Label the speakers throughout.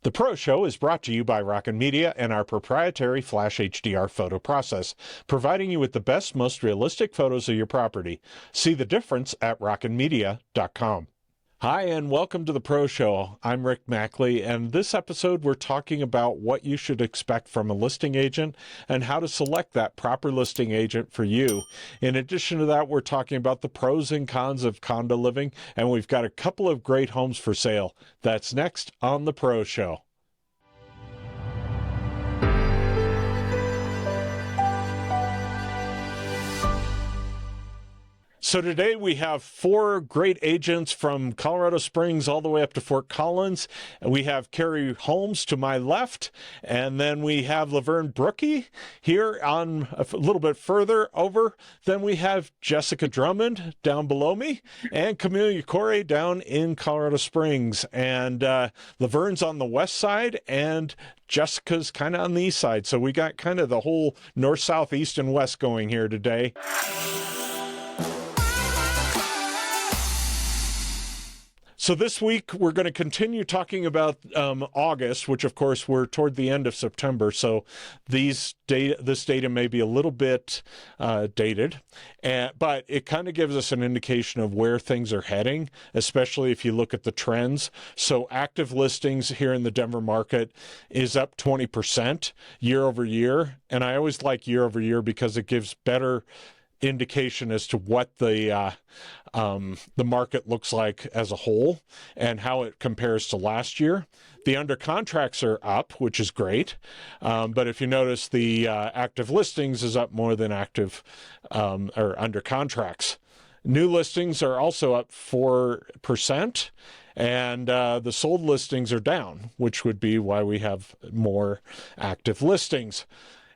Speaker 1: The Pro Show is brought to you by Rockin' Media and our proprietary Flash HDR photo process, providing you with the best, most realistic photos of your property. See the difference at rockinmedia.com. Hi, and welcome to the Pro Show. I'm Rick Machle, and this episode we're talking about what you should expect from a listing agent and how to select that proper listing agent for you. In addition to that, we're talking about the pros and cons of condo living, and we've got a couple of great homes for sale. That's next on the Pro Show. So today we have four great agents from Colorado Springs all the way up to Fort Collins. We have Carrie Holmes to my left, and then we have Laverne Brookie here on a little bit further over. Then we have Jessica Drummond down below me, and Camelia Corey down in Colorado Springs. And Laverne's on the west side, and Jessica's kind of on the east side. So we got kind of the whole north, south, east, and west going here today. So this week, we're going to continue talking about August, which, of course, we're toward the end of September. So this data may be a little bit dated, but it kind of gives us an indication of where things are heading, especially if you look at the trends. So active listings here in the Denver market is up 20% year over year. And I always like year over year because it gives better indication as to what the market looks like as a whole and how it compares to last year. The under contracts are up, which is great. But if you notice, the active listings is up more than active or under contracts. New listings are also up 4%. And the sold listings are down, which would be why we have more active listings.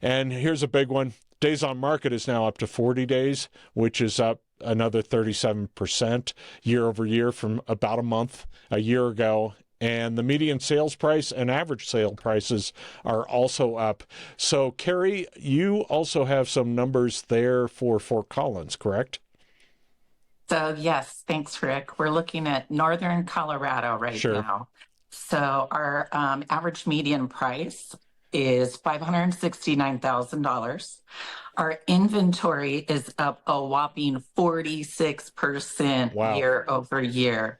Speaker 1: And here's a big one. Days on market is now up to 40 days, which is up another 37% year over year from about a month a year ago. And the median sales price and average sale prices are also up. So, Carrie, you also have some numbers there for Fort Collins, correct?
Speaker 2: So, yes, thanks, Rick. We're looking at northern Colorado right now. So our average median price is $569,000. Our inventory is up a whopping 46% year over year.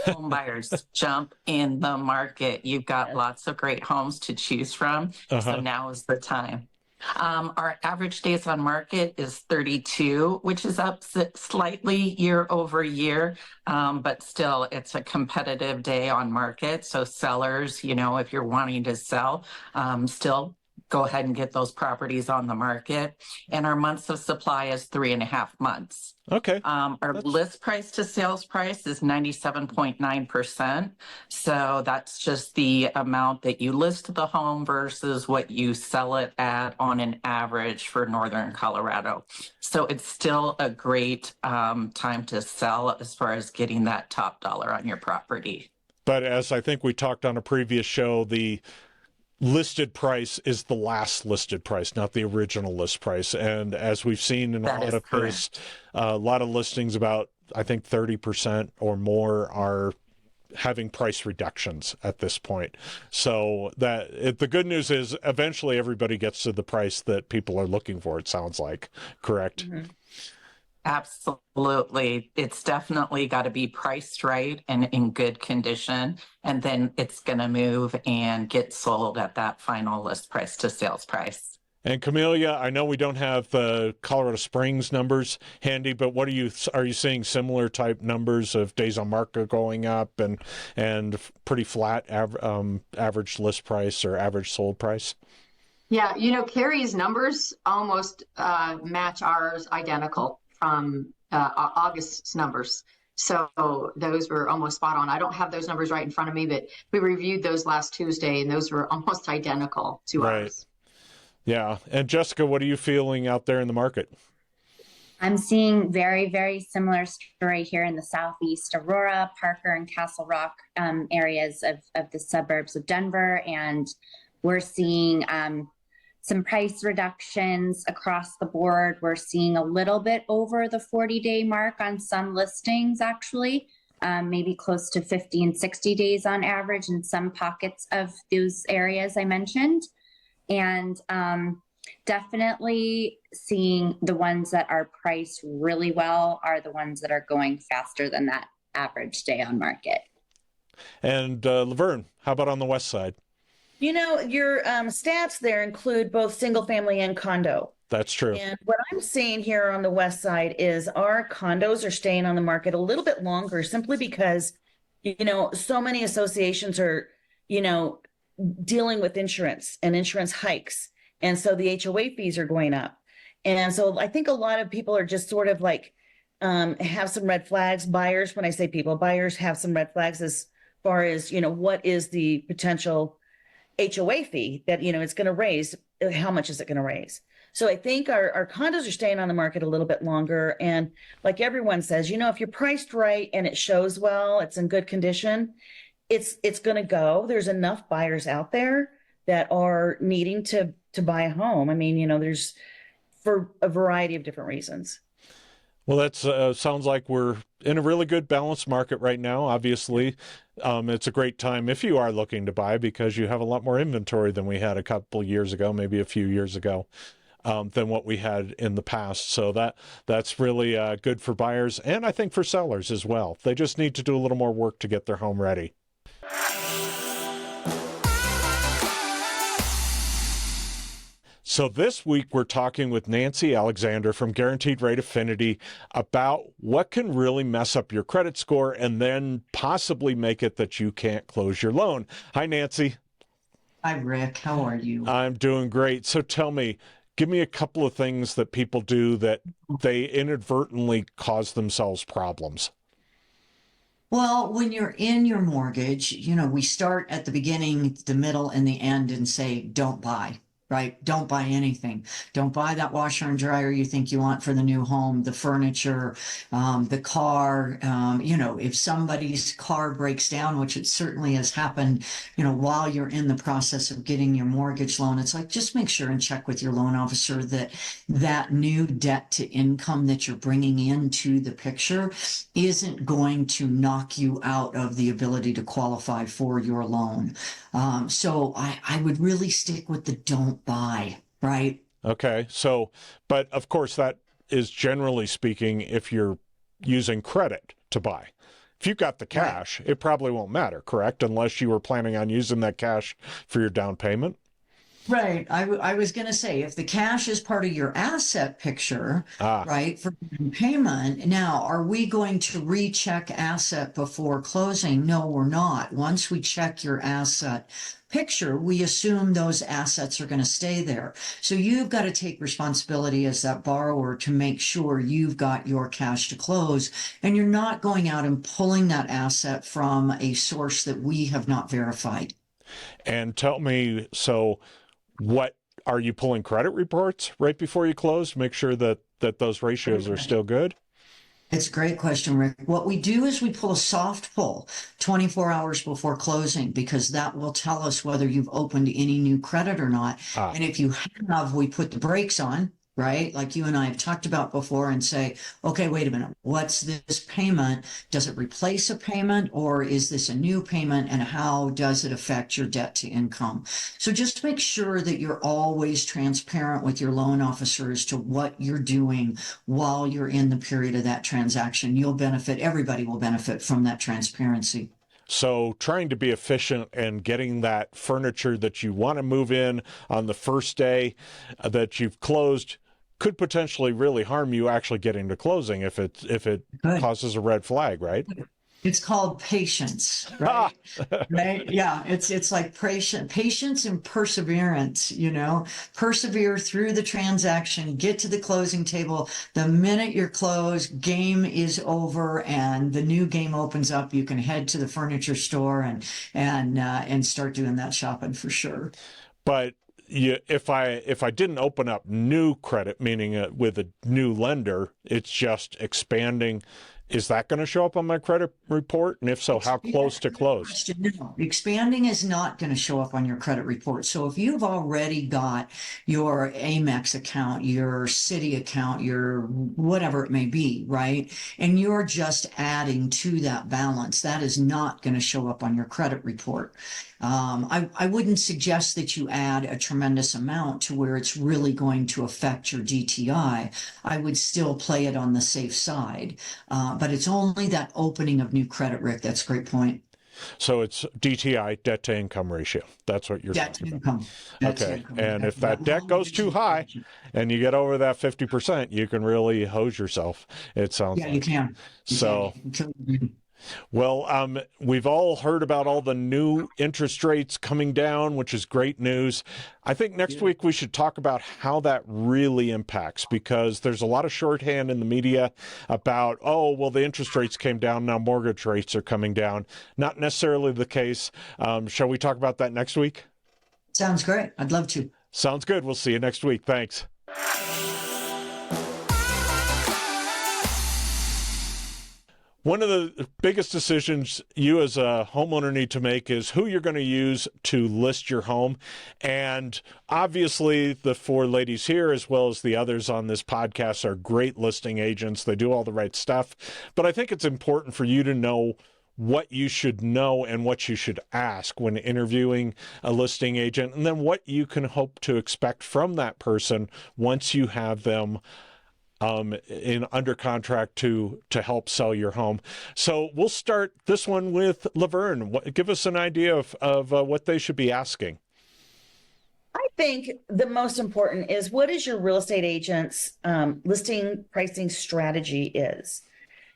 Speaker 2: Home buyers jump in the market. You've got lots of great homes to choose from. So now is the time. Our average days on market is 32, which is up slightly year over year, but still it's a competitive day on market. So sellers, if you're wanting to sell, still go ahead and get those properties on the market. And our months of supply is 3.5 months.
Speaker 1: Okay.
Speaker 2: Our list price to sales price is 97.9%. So that's just the amount that you list the home versus what you sell it at on an average for northern Colorado. So it's still a great time to sell as far as getting that top dollar on your property.
Speaker 1: But as I think we talked on a previous show, the listed price is the last listed price, not the original list price. And as we've seen in a lot of cases, a lot of listings, about I think 30% or more are having price reductions at this point. So the good news is eventually everybody gets to the price that people are looking for, it sounds like, correct?
Speaker 2: Mm-hmm. Absolutely. It's definitely got to be priced right and in good condition. And then it's going to move and get sold at that final list price to sales price.
Speaker 1: And Camelia, I know we don't have the Colorado Springs numbers handy, but are you seeing similar type numbers of days on market going up and pretty flat average list price or average sold price?
Speaker 3: Yeah, Carrie's numbers almost match ours identical from August's numbers. So those were almost spot on. I don't have those numbers right in front of me, but we reviewed those last Tuesday, and those were almost identical to ours.
Speaker 1: Yeah. And Jessica, what are you feeling out there in the market?
Speaker 4: I'm seeing very, very similar story here in the Southeast, Aurora, Parker, and Castle Rock areas of the suburbs of Denver. And we're seeing some price reductions across the board. We're seeing a little bit over the 40-day mark on some listings, actually. maybe close to 50 and 60 days on average in some pockets of those areas I mentioned. And definitely seeing the ones that are priced really well are the ones that are going faster than that average day on market.
Speaker 1: And Laverne, how about on the west side?
Speaker 5: You know, your stats there include both single family and condo.
Speaker 1: That's true.
Speaker 5: And what I'm seeing here on the west side is our condos are staying on the market a little bit longer simply because, so many associations are, dealing with insurance and insurance hikes. And so the HOA fees are going up. And so I think a lot of people are just sort of like have some red flags. Buyers, when I say people, buyers have some red flags as far as, what is the potential HOA fee that, it's going to raise? How much is it going to raise? So I think our condos are staying on the market a little bit longer. And like everyone says, if you're priced right and it shows well, it's in good condition, it's going to go. There's enough buyers out there that are needing to buy a home. I mean, there's for a variety of different reasons.
Speaker 1: Well, that sounds like we're in a really good balanced market right now. Obviously, it's a great time if you are looking to buy because you have a lot more inventory than we had a couple of years ago, maybe a few years ago, than what we had in the past. So that's really good for buyers and I think for sellers as well. They just need to do a little more work to get their home ready. So this week we're talking with Nancy Alexander from Guaranteed Rate Affinity about what can really mess up your credit score and then possibly make it that you can't close your loan. Hi, Nancy.
Speaker 6: Hi, Rick. How are you?
Speaker 1: I'm doing great. So tell me, give me a couple of things that people do that they inadvertently cause themselves problems.
Speaker 6: Well, when you're in your mortgage, we start at the beginning, the middle, and the end and say, don't buy. Right? Don't buy anything. Don't buy that washer and dryer you think you want for the new home, the furniture, the car. If somebody's car breaks down, which it certainly has happened, while you're in the process of getting your mortgage loan, it's like, just make sure and check with your loan officer that new debt to income that you're bringing into the picture isn't going to knock you out of the ability to qualify for your loan. So I would really stick with the don't buy, right?
Speaker 1: Okay. So, but of course that is generally speaking if you're using credit to buy. If you've got the cash, It probably won't matter, correct? Unless you were planning on using that cash for your down payment.
Speaker 6: Right. I was going to say, if the cash is part of your asset picture, right, for payment, now, are we going to recheck asset before closing? No, we're not. Once we check your asset picture, we assume those assets are going to stay there. So you've got to take responsibility as that borrower to make sure you've got your cash to close and you're not going out and pulling that asset from a source that we have not verified.
Speaker 1: And tell me, so what are you pulling credit reports right before you close? Make sure that those ratios are still good?
Speaker 6: It's a great question, Rick. What we do is we pull a soft pull 24 hours before closing because that will tell us whether you've opened any new credit or not. And if you have, we put the brakes on, right? Like you and I have talked about before and say, okay, wait a minute. What's this payment? Does it replace a payment or is this a new payment? And how does it affect your debt to income? So just make sure that you're always transparent with your loan officer as to what you're doing while you're in the period of that transaction. You'll benefit, everybody will benefit from that transparency.
Speaker 1: So trying to be efficient and getting that furniture that you want to move in on the first day that you've closed could potentially really harm you actually getting to closing if it causes a red flag, right?
Speaker 6: It's called patience, right? Right? Yeah, it's like patience and perseverance, persevere through the transaction, get to the closing table. The minute you're closed, game is over and the new game opens up. You can head to the furniture store and start doing that shopping for sure.
Speaker 1: But if I didn't open up new credit, meaning with a new lender, it's just expanding Is that going to show up on my credit report? And if so, how close to close?
Speaker 6: No, expanding is not going to show up on your credit report. So if you've already got your Amex account, your Citi account, your whatever it may be, right? And you're just adding to that balance, that is not going to show up on your credit report. I wouldn't suggest that you add a tremendous amount to where it's really going to affect your DTI. I would still play it on the safe side. But it's only that opening of new credit, Rick. That's a great point.
Speaker 1: So it's DTI, debt to income ratio. That's what you're
Speaker 6: Debt to
Speaker 1: talking
Speaker 6: income.
Speaker 1: about.
Speaker 6: That's
Speaker 1: Okay.
Speaker 6: income.
Speaker 1: And if that debt goes too high and you get over that 50%, you can really hose yourself, it sounds
Speaker 6: Yeah,
Speaker 1: like.
Speaker 6: you can.
Speaker 1: So,
Speaker 6: You can.
Speaker 1: well, we've all heard about all the new interest rates coming down, which is great news. I think next week we should talk about how that really impacts, because there's a lot of shorthand in the media about, oh, well, the interest rates came down, now mortgage rates are coming down. Not necessarily the case. Shall we talk about that next week?
Speaker 6: Sounds great. I'd love to.
Speaker 1: Sounds good. We'll see you next week. Thanks. One of the biggest decisions you as a homeowner need to make is who you're going to use to list your home. And obviously the four ladies here, as well as the others on this podcast, are great listing agents. They do all the right stuff. But I think it's important for you to know what you should know and what you should ask when interviewing a listing agent, and then what you can hope to expect from that person once you have them in under contract to help sell your home. So we'll start this one with Laverne. Give us an idea of what they should be asking.
Speaker 5: I think the most important is, what is your real estate agent's listing pricing strategy is.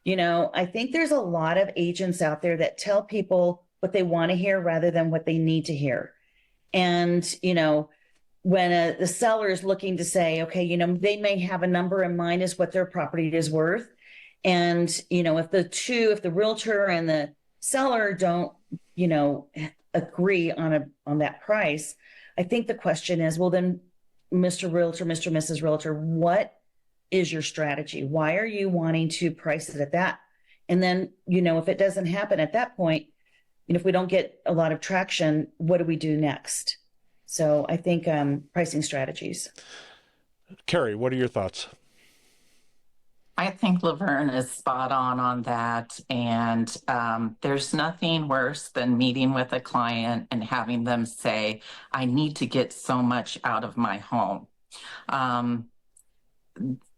Speaker 5: You know, I think there's a lot of agents out there that tell people what they want to hear rather than what they need to hear. And, you know, when the seller is looking to say, okay, you know, they may have a number in mind as what their property is worth. And, you know, if the realtor and the seller don't, you know, agree on that price, I think the question is, well, then, Mr. Realtor, Mr. Mrs. Realtor, what is your strategy? Why are you wanting to price it at that? And then, you know, if it doesn't happen at that point, and if we don't get a lot of traction, what do we do next? So I think pricing strategies.
Speaker 1: Carrie, what are your thoughts?
Speaker 2: I think Laverne is spot on that. And there's nothing worse than meeting with a client and having them say, I need to get so much out of my home.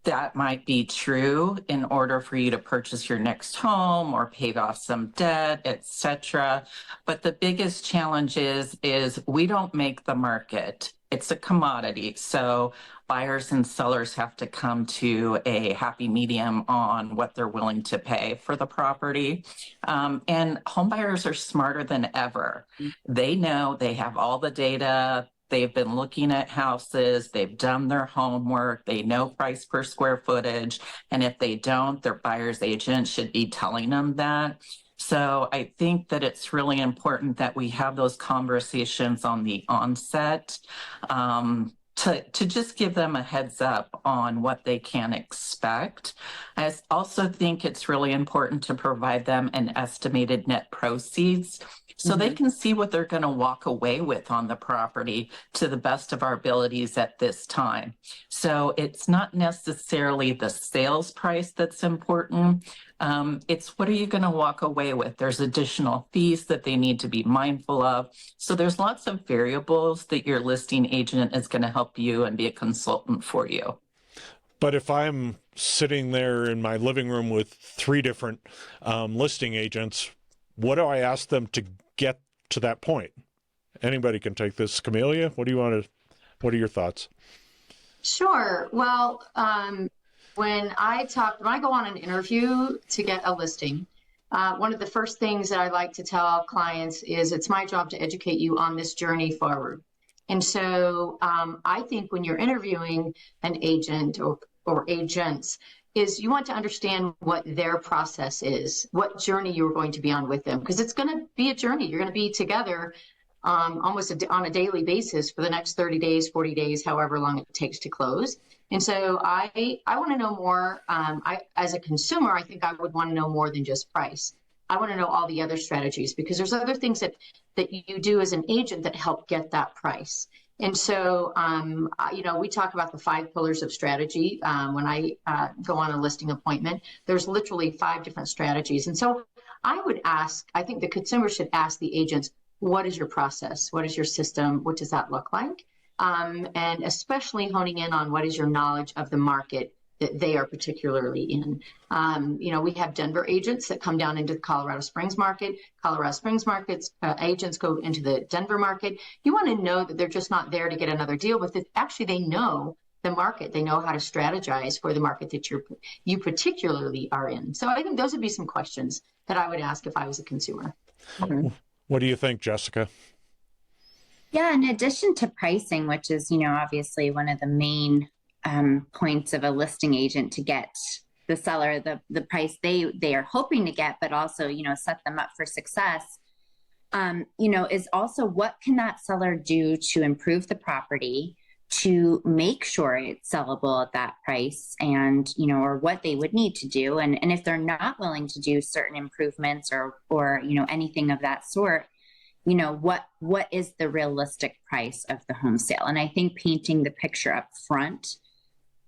Speaker 2: That might be true in order for you to purchase your next home or pay off some debt, etc. But the biggest challenge is we don't make the market. It's a commodity. So buyers and sellers have to come to a happy medium on what they're willing to pay for the property. And home buyers are smarter than ever. They know, they have all the data. They've been looking at houses, they've done their homework, they know price per square footage. And if they don't, their buyer's agent should be telling them that. So I think that it's really important that we have those conversations on the onset to just give them a heads up on what they can expect. I also think it's really important to provide them an estimated net proceeds, so they can see what they're going to walk away with on the property to the best of our abilities at this time. So it's not necessarily the sales price that's important. It's what are you going to walk away with? There's additional fees that they need to be mindful of. So there's lots of variables that your listing agent is going to help you and be a consultant for you.
Speaker 1: But if I'm sitting there in my living room with three different listing agents, what do I ask them to get to that point? Anybody can take this. Camelia, what are your thoughts?
Speaker 3: Sure. Well, when I go on an interview to get a listing, one of the first things that I like to tell clients is it's my job to educate you on this journey forward. And so I think when you're interviewing an agent or agents, is you want to understand what their process is, what journey you're going to be on with them, because it's going to be a journey. You're going to be together almost on a daily basis for the next 30 days, 40 days, however long it takes to close. And so I want to know more. As a consumer, I think I would want to know more than just price. I want to know all the other strategies, because there's other things that you do as an agent that help get that price. And so, we talk about the 5 pillars of strategy. When I go on a listing appointment, there's literally 5 different strategies. And so I think the consumer should ask the agents, what is your process? What is your system? What does that look like? And especially honing in on what is your knowledge of the market that they are particularly in. We have Denver agents that come down into the Colorado Springs market. Colorado Springs markets agents go into the Denver market. You want to know that they're just not there to get another deal, but that actually they know the market. They know how to strategize for the market that you particularly are in. So I think those would be some questions that I would ask if I was a consumer.
Speaker 5: Mhm.
Speaker 1: What do you think, Jessica?
Speaker 4: Yeah, in addition to pricing, which is, obviously one of the main points of a listing agent to get the seller the price they are hoping to get, but also, set them up for success, is also what can that seller do to improve the property, to make sure it's sellable at that price, and, or what they would need to do. And if they're not willing to do certain improvements or anything of that sort, what is the realistic price of the home sale? And I think painting the picture up front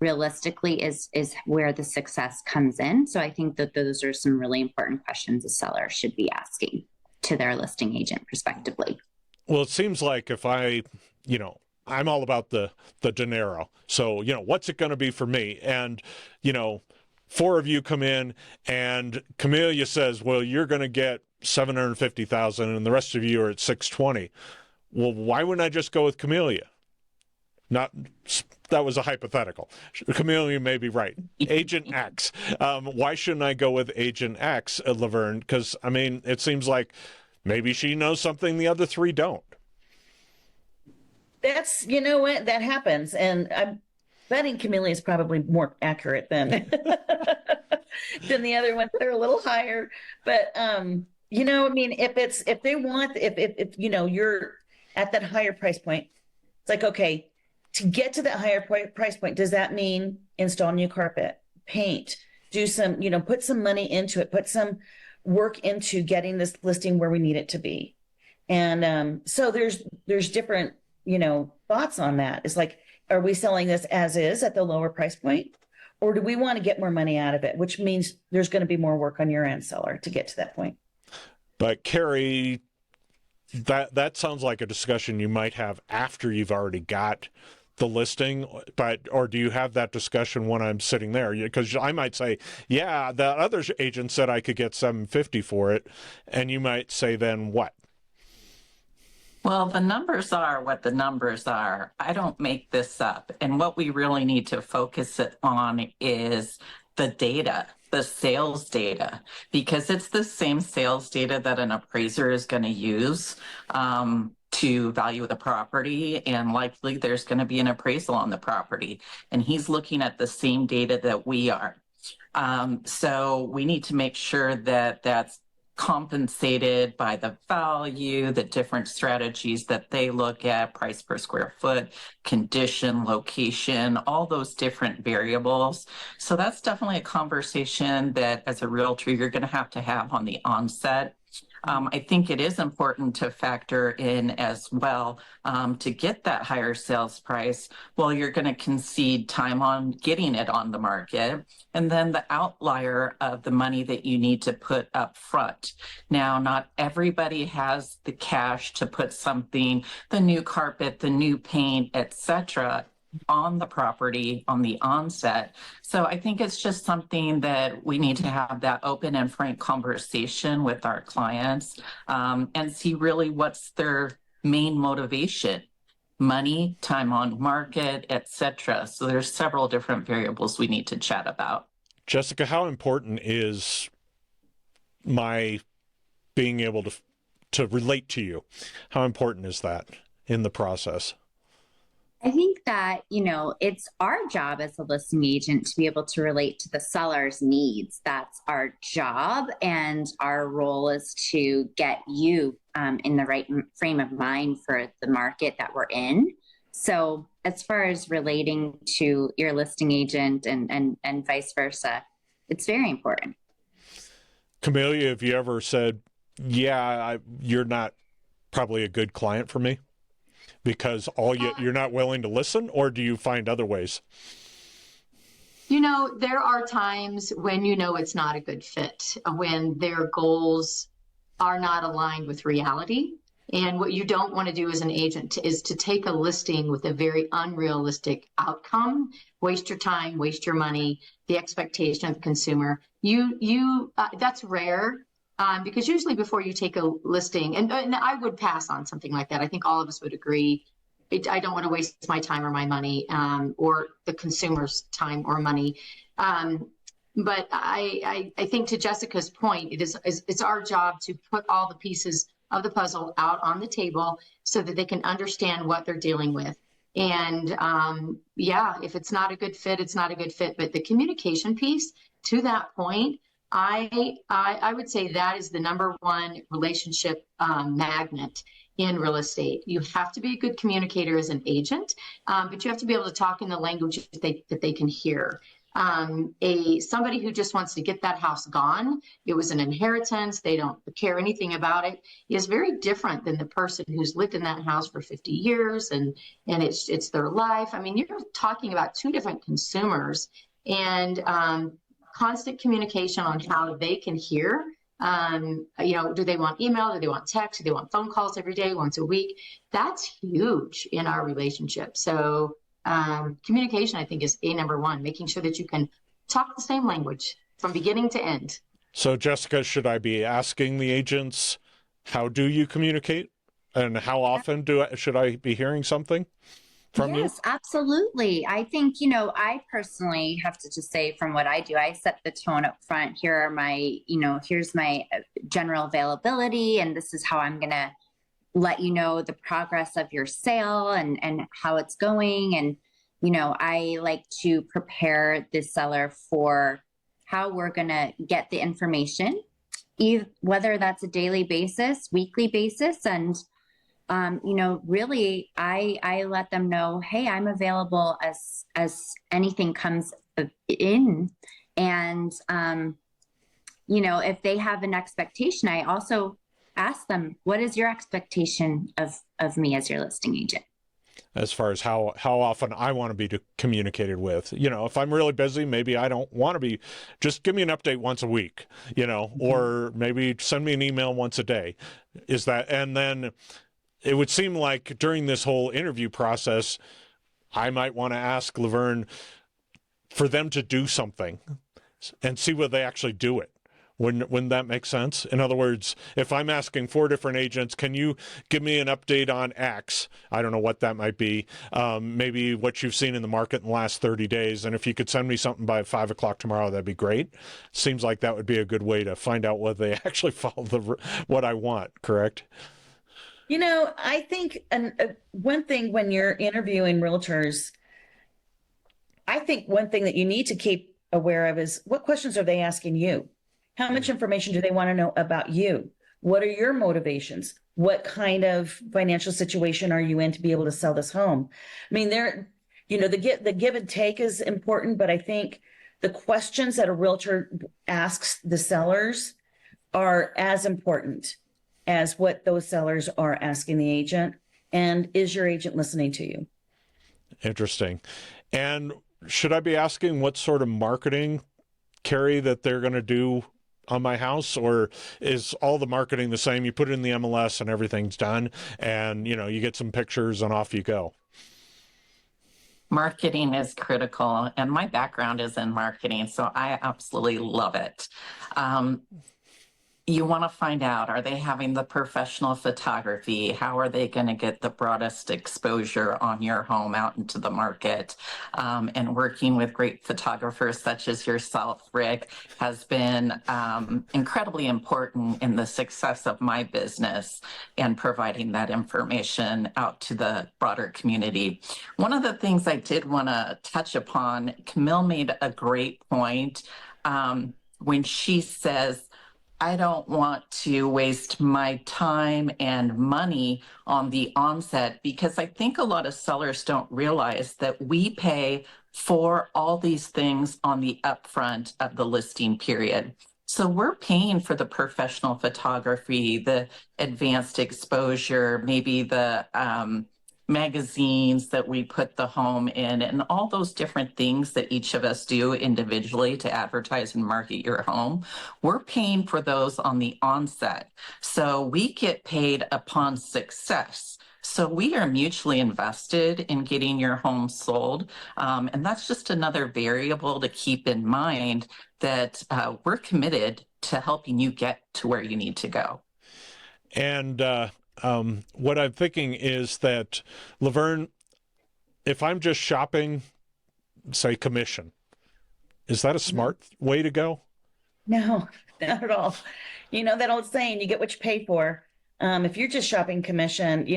Speaker 4: realistically is where the success comes in. So I think that those are some really important questions a seller should be asking to their listing agent prospectively.
Speaker 1: Well, it seems like if I'm all about the dinero. So, what's it going to be for me? And, 4 of you come in and Camellia says, well, you're going to get 750,000 and the rest of you are at 620. Well, why wouldn't I just go with Camellia? That was a hypothetical. Camellia may be right. Agent X. Why shouldn't I go with Agent X, Laverne? Because, it seems like maybe she knows something the other 3 don't.
Speaker 5: That's, what, that happens. And I'm betting Camellia is probably more accurate than than the other ones. They're a little higher, but if they want, if you're at that higher price point, it's like, okay, to get to that higher price point, does that mean install new carpet, paint, do some, put some money into it, put some work into getting this listing where we need it to be? And so there's different, thoughts on that. It's like, are we selling this as is at the lower price point? Or do we want to get more money out of it? Which means there's going to be more work on your end, seller, to get to that point.
Speaker 1: But Carrie, that sounds like a discussion you might have after you've already got the listing, or do you have that discussion when I'm sitting there? Because I might say, yeah, the other agent said I could get 750 for it. And you might say, then what?
Speaker 2: Well, the numbers are what the numbers are. I don't make this up. And what we really need to focus on is the data, the sales data, because it's the same sales data that an appraiser is going to use to value the property. And likely there's going to be an appraisal on the property. And he's looking at the same data that we are. So we need to make sure that that's compensated by the value, the different strategies that they look at, price per square foot, condition, location, all those different variables. So that's definitely a conversation that as a realtor, you're going to have on the onset. I think it is important to factor in as well to get that higher sales price. Well, you're going to concede time on getting it on the market, and then the outlier of the money that you need to put up front. Now, not everybody has the cash to put something, the new carpet, the new paint, etc., on the property on the onset. So I think it's just something that we need to have that open and frank conversation with our clients and see really what's their main motivation: money, time on market, etc. So there's several different variables we need to chat about.
Speaker 1: Jessica, how important is my being able to relate to you? How important is that in the process?
Speaker 4: I think that, it's our job as a listing agent to be able to relate to the seller's needs. That's our job. And our role is to get you in the right frame of mind for the market that we're in. So as far as relating to your listing agent and vice versa, it's very important.
Speaker 1: Camellia, have you ever said, yeah, you're not probably a good client for me because you're not willing to listen, or do you find other ways?
Speaker 3: There are times when it's not a good fit, when their goals are not aligned with reality. And what you don't want to do as an agent is to take a listing with a very unrealistic outcome, waste your time, waste your money, the expectation of the consumer. That's rare, because usually before you take a listing, and I would pass on something like that. I think all of us would agree. I don't want to waste my time or my money, or the consumer's time or money. But I think, to Jessica's point, it's our job to put all the pieces of the puzzle out on the table so that they can understand what they're dealing with. And if it's not a good fit, it's not a good fit. But the communication piece, to that point, I would say that is the number one relationship magnet in real estate. You have to be a good communicator as an agent, but you have to be able to talk in the language that they can hear. Somebody who just wants to get that house gone, it was an inheritance, they don't care anything about it, is very different than the person who's lived in that house for 50 years and it's their life. I mean, you're talking about two different consumers, and constant communication on how they can hear. Do they want email? Do they want text? Do they want phone calls every day, once a week? That's huge in our relationship. So communication, I think, is number one, making sure that you can talk the same language from beginning to end.
Speaker 1: So, Jessica, should I be asking the agents, how do you communicate? And how often should I be hearing something from you?
Speaker 4: Yes, absolutely. I think, I personally have to just say, from what I do, I set the tone up front. Here are my, here's my general availability, and this is how I'm going to let you know the progress of your sale and how it's going. And, I like to prepare the seller for how we're going to get the information, whether that's a daily basis, weekly basis. And, really, I let them know, hey, I'm available as anything comes in. And, if they have an expectation, I also ask them, what is your expectation of me as your listing agent?
Speaker 1: As far as how often I want to be communicated with. If I'm really busy, maybe I don't want to be, just give me an update once a week, or maybe send me an email once a day. And then it would seem like during this whole interview process, I might want to ask Laverne for them to do something and see whether they actually do it. Wouldn't that make sense? In other words, if I'm asking 4 different agents, can you give me an update on X? I don't know what that might be. Maybe what you've seen in the market in the last 30 days. And if you could send me something by 5 o'clock tomorrow, that'd be great. Seems like that would be a good way to find out whether they actually follow what I want, correct?
Speaker 5: I think one thing when you're interviewing realtors, I think one thing that you need to keep aware of is, what questions are they asking you? How much information do they want to know about you? What are your motivations? What kind of financial situation are you in to be able to sell this home? I mean, the give and take is important, but I think the questions that a realtor asks the sellers are as important as what those sellers are asking the agent. And is your agent listening to you? Interesting.
Speaker 1: And should I be asking what sort of marketing, Carrie, that they're going to do on my house, or is all the marketing the same? You put it in the MLS and everything's done, and you get some pictures and off you go.
Speaker 2: Marketing is critical, and my background is in marketing, so I absolutely love it. You want to find out, are they having the professional photography? How are they going to get the broadest exposure on your home out into the market? And working with great photographers such as yourself, Rick, has been incredibly important in the success of my business and providing that information out to the broader community. One of the things I did want to touch upon, Camille made a great point when she says, I don't want to waste my time and money on the onset, because I think a lot of sellers don't realize that we pay for all these things on the upfront of the listing period. So we're paying for the professional photography, the advanced exposure, maybe the magazines that we put the home in, and all those different things that each of us do individually to advertise and market your home. We're paying for those on the onset. So we get paid upon success. So we are mutually invested in getting your home sold. And that's just another variable to keep in mind, that we're committed to helping you get to where you need to go.
Speaker 1: And what I'm thinking is that, Laverne, if I'm just shopping, say, commission, is that a smart way to go?
Speaker 5: No, not at all. You know that old saying, you get what you pay for. If you're just shopping commission,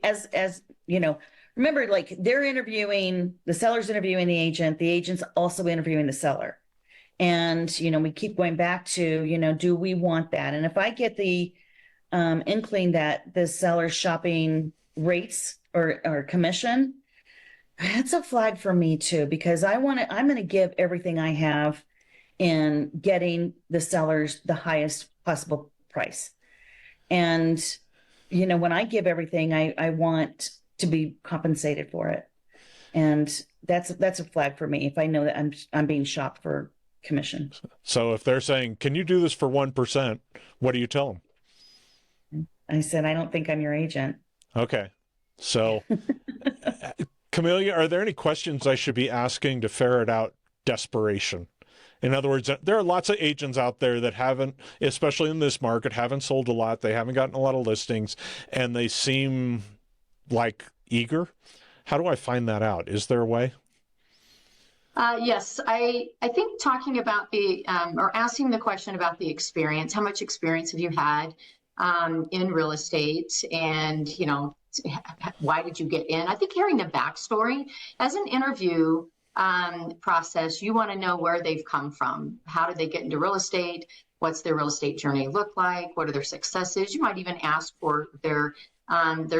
Speaker 5: as you know, remember, like, they're interviewing, the seller's interviewing the agent's also interviewing the seller. And, we keep going back to, do we want that? And if I get the inkling that the seller's shopping rates or commission, that's a flag for me too, because I'm going to give everything I have in getting the sellers the highest possible price. And, when I give everything, I want to be compensated for it. And that's a flag for me if I know that I'm being shopped for commission.
Speaker 1: So if they're saying, can you do this for 1%, what do you tell them?
Speaker 5: I said, I don't think I'm your agent.
Speaker 1: Okay. So, Camelia, are there any questions I should be asking to ferret out desperation? In other words, there are lots of agents out there that haven't, especially in this market, haven't sold a lot. They haven't gotten a lot of listings, and they seem like eager. How do I find that out? Is there a way?
Speaker 3: Yes, I think talking about or asking the question about the experience, how much experience have you had in real estate, and, why did you get in? I think hearing the backstory as an interview process, you want to know where they've come from. How did they get into real estate? What's their real estate journey look like? What are their successes? You might even ask for their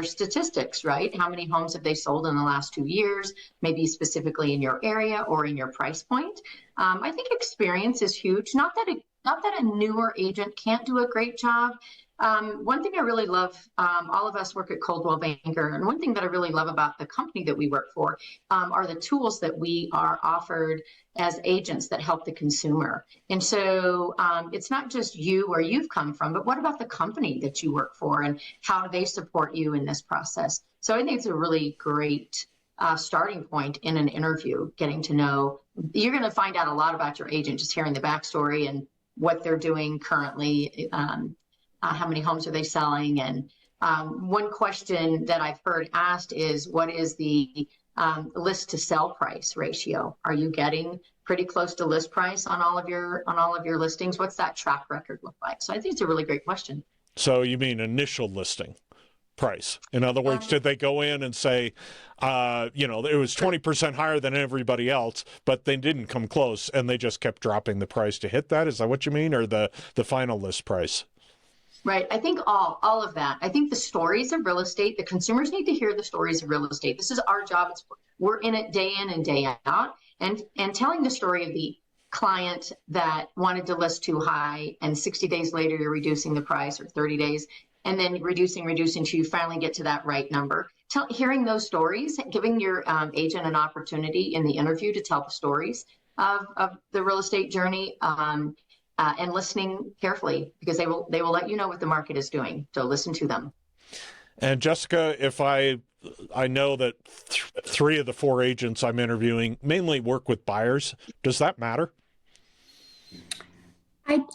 Speaker 3: statistics, right? How many homes have they sold in the last 2 years, maybe specifically in your area or in your price point. I think experience is huge. Not that a newer agent can't do a great job. One thing I really love, all of us work at Coldwell Banker, and one thing that I really love about the company that we work for are the tools that we are offered as agents that help the consumer. And so it's not just you where you've come from, but what about the company that you work for, and how do they support you in this process? So I think it's a really great starting point in an interview, getting to know. You're going to find out a lot about your agent just hearing the backstory and what they're doing currently. How many homes are they selling? And one question that I've heard asked is, what is the list to sell price ratio? Are you getting pretty close to list price on all of your listings? What's that track record look like? So I think it's a really great question.
Speaker 1: So you mean initial listing price? In other words, did they go in and say, it was 20% higher than everybody else, but they didn't come close, and they just kept dropping the price to hit that? Is that what you mean, or the final list price?
Speaker 3: Right. I think all of that. I think the stories of real estate, the consumers need to hear the stories of real estate. This is our job. We're in it day in and day out, and telling the story of the client that wanted to list too high, and 60 days later you're reducing the price, or 30 days, and then reducing till you finally get to that right number. Hearing those stories, giving your agent an opportunity in the interview to tell the stories of the real estate journey. And listening carefully, because they will let you know what the market is doing. So listen to them.
Speaker 1: And Jessica, if I know that 3 of the 4 agents I'm interviewing mainly work with buyers, does that matter?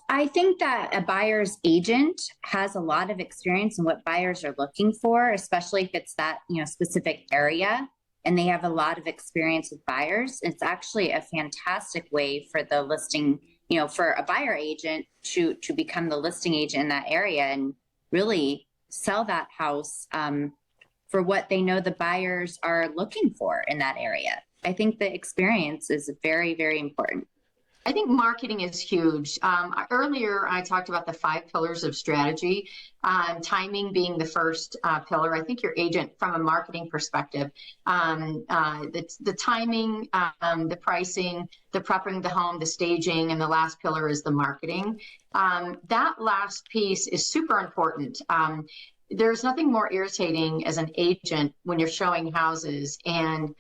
Speaker 4: I think that a buyer's agent has a lot of experience in what buyers are looking for, especially if it's that specific area, and they have a lot of experience with buyers. It's actually a fantastic way for the listing, for a buyer agent to become the listing agent in that area and really sell that house for what they know the buyers are looking for in that area. I think the experience is very, very important.
Speaker 3: I think marketing is huge. Earlier, I talked about the 5 pillars of strategy, timing being the first pillar. I think your agent, from a marketing perspective, the timing, the pricing, the prepping the home, the staging, and the last pillar is the marketing. That last piece is super important. There's nothing more irritating as an agent when you're showing houses and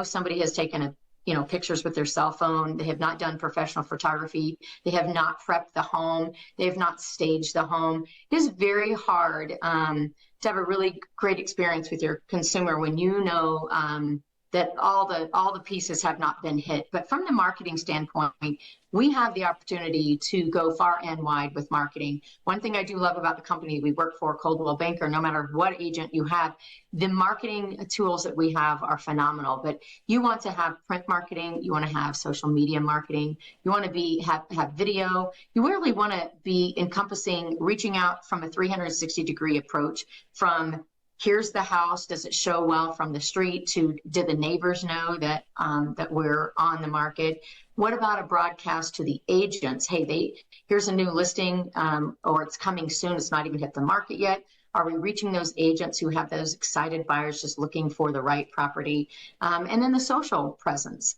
Speaker 3: somebody has taken pictures with their cell phone. They have not done professional photography. They have not prepped the home. They have not staged the home. It is very hard to have a really great experience with your consumer when that all the pieces have not been hit. But from the marketing standpoint, we have the opportunity to go far and wide with marketing. One thing I do love about the company we work for, Coldwell Banker, no matter what agent you have, the marketing tools that we have are phenomenal. But you want to have print marketing, you want to have social media marketing, you want to have video. You really want to be encompassing, reaching out from a 360-degree approach, from here's the house, does it show well from the street, to did the neighbors know that we're on the market? What about a broadcast to the agents? Hey, here's a new listing, or it's coming soon, it's not even hit the market yet. Are we reaching those agents who have those excited buyers just looking for the right property? And then the social presence,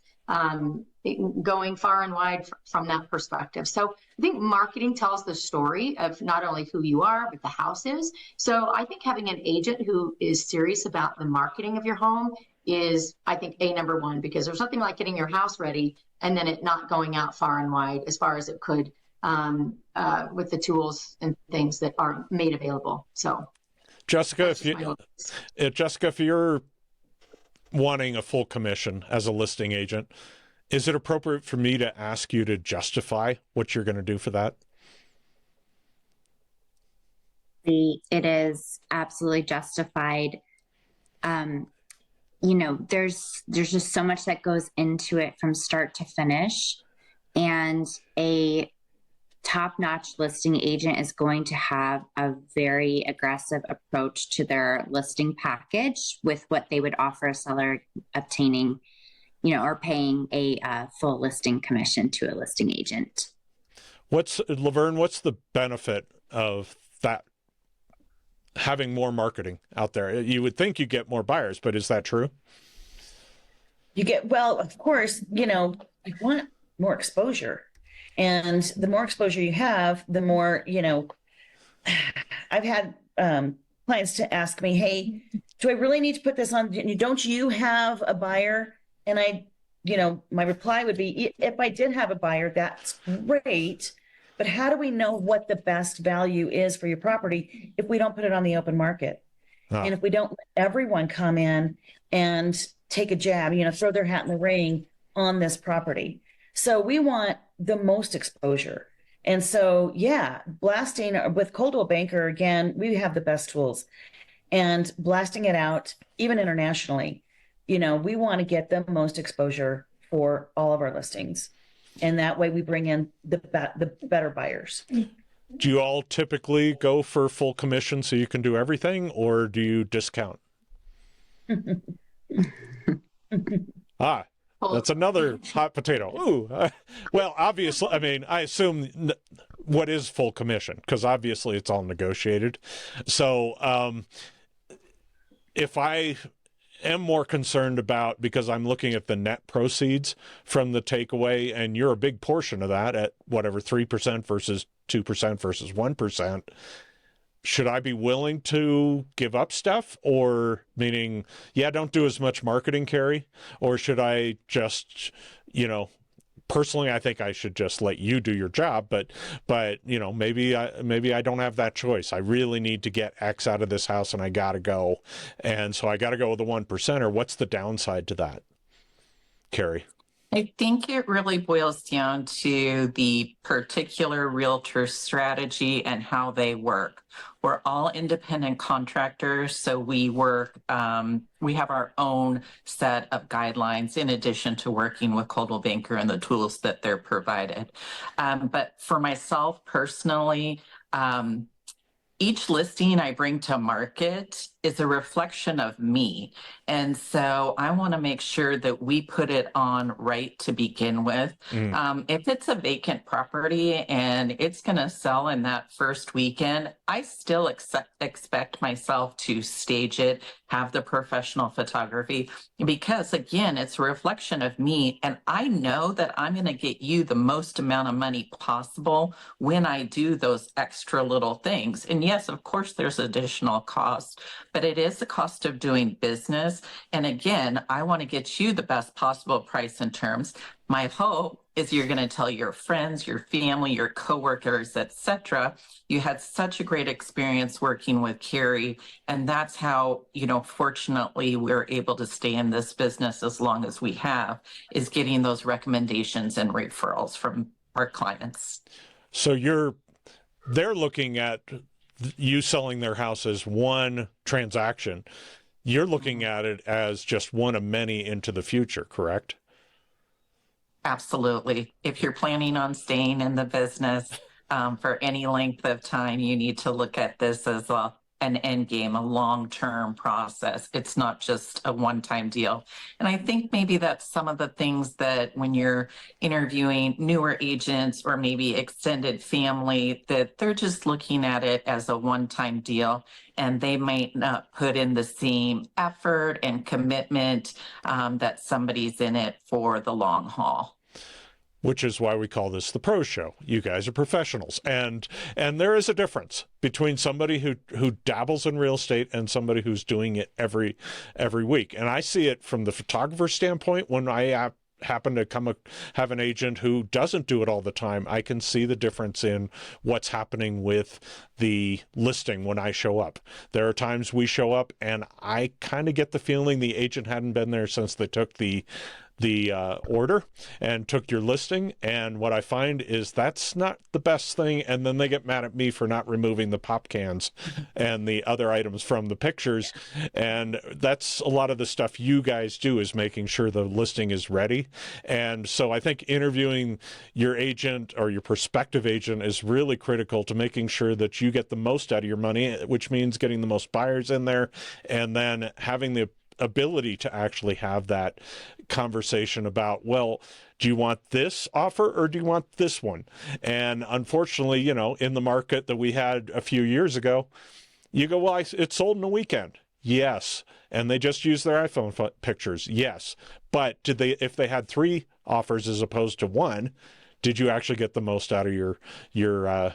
Speaker 3: going far and wide from that perspective. So I think marketing tells the story of not only who you are, but the house is. So I think having an agent who is serious about the marketing of your home is, I think, number one, because there's nothing like getting your house ready and then it not going out far and wide as far as it could with the tools and things that are made available. So
Speaker 1: Jessica, if you're wanting a full commission as a listing agent, is it appropriate for me to ask you to justify what you're going to do for that?
Speaker 4: It is absolutely justified. There's just so much that goes into it from start to finish, and a top-notch listing agent is going to have a very aggressive approach to their listing package with what they would offer a seller obtaining, or paying a full listing commission to a listing agent.
Speaker 1: Laverne, what's the benefit of that, having more marketing out there? You would think you get more buyers, but is that true?
Speaker 5: Well, of course, you want more exposure. And the more exposure you have, the more, I've had clients to ask me, hey, do I really need to put this on? Don't you have a buyer? And my reply would be, if I did have a buyer, that's great. But how do we know what the best value is for your property if we don't put it on the open market? Oh. And if we don't let everyone come in and take a jab, throw their hat in the ring on this property. So we want the most exposure. And so, blasting with Coldwell Banker, again, we have the best tools, and blasting it out, even internationally, we want to get the most exposure for all of our listings. And that way we bring in the better buyers.
Speaker 1: Do you all typically go for full commission so you can do everything, or do you discount? That's another hot potato. Ooh, well, obviously, I assume what is full commission, because obviously it's all negotiated. So if I am more concerned about, because I'm looking at the net proceeds from the takeaway, and you're a big portion of that at whatever, 3% versus 2% versus 1%, should I be willing to give up stuff? Or meaning, don't do as much marketing, Carrie? Or should I just, personally, I think I should just let you do your job, but maybe I don't have that choice. I really need to get X out of this house and I got to go. And so I got to go with the 1%, or what's the downside to that, Carrie?
Speaker 2: I think it really boils down to the particular realtor strategy and how they work. We're all independent contractors, so we work, we have our own set of guidelines in addition to working with Coldwell Banker and the tools that they're provided. But for myself personally, each listing I bring to market is a reflection of me. And so I want to make sure that we put it on right to begin with. If it's a vacant property and it's going to sell in that first weekend, I still expect myself to stage it, have the professional photography, because again, it's a reflection of me. And I know that I'm going to get you the most amount of money possible when I do those extra little things. And yes, of course, there's additional cost, but it is the cost of doing business. And again, I want to get you the best possible price and terms. My hope is you're going to tell your friends, your family, your coworkers, etc. You had such a great experience working with Carrie, and that's how, fortunately, we're able to stay in this business as long as we have, is getting those recommendations and referrals from our clients.
Speaker 1: So they're looking at you selling their house as one transaction. You're looking at it as just one of many into the future, correct?
Speaker 2: Absolutely. If you're planning on staying in the business for any length of time, you need to look at this as an end game, a long-term process. It's not just a one-time deal. And I think maybe that's some of the things that when you're interviewing newer agents or maybe extended family, that they're just looking at it as a one-time deal, and they might not put in the same effort and commitment that somebody's in it for the long haul.
Speaker 1: Which is why we call this the pro show. You guys are professionals. And there is a difference between somebody who dabbles in real estate and somebody who's doing it every week. And I see it from the photographer standpoint. When I happen to have an agent who doesn't do it all the time, I can see the difference in what's happening with the listing when I show up. There are times we show up and I kind of get the feeling the agent hadn't been there since they took the order and took your listing, and what I find is that's not the best thing, and then they get mad at me for not removing the pop cans and the other items from the pictures. And that's a lot of the stuff you guys do, is making sure the listing is ready. And so I think interviewing your agent or your prospective agent is really critical to making sure that you get the most out of your money, which means getting the most buyers in there, and then having the ability to actually have that conversation about, well, do you want this offer or do you want this one? And unfortunately, in the market that we had a few years ago, you go, well, it sold in a weekend. Yes. And they just used their iPhone pictures. Yes. But if they had 3 offers as opposed to 1, did you actually get the most out of your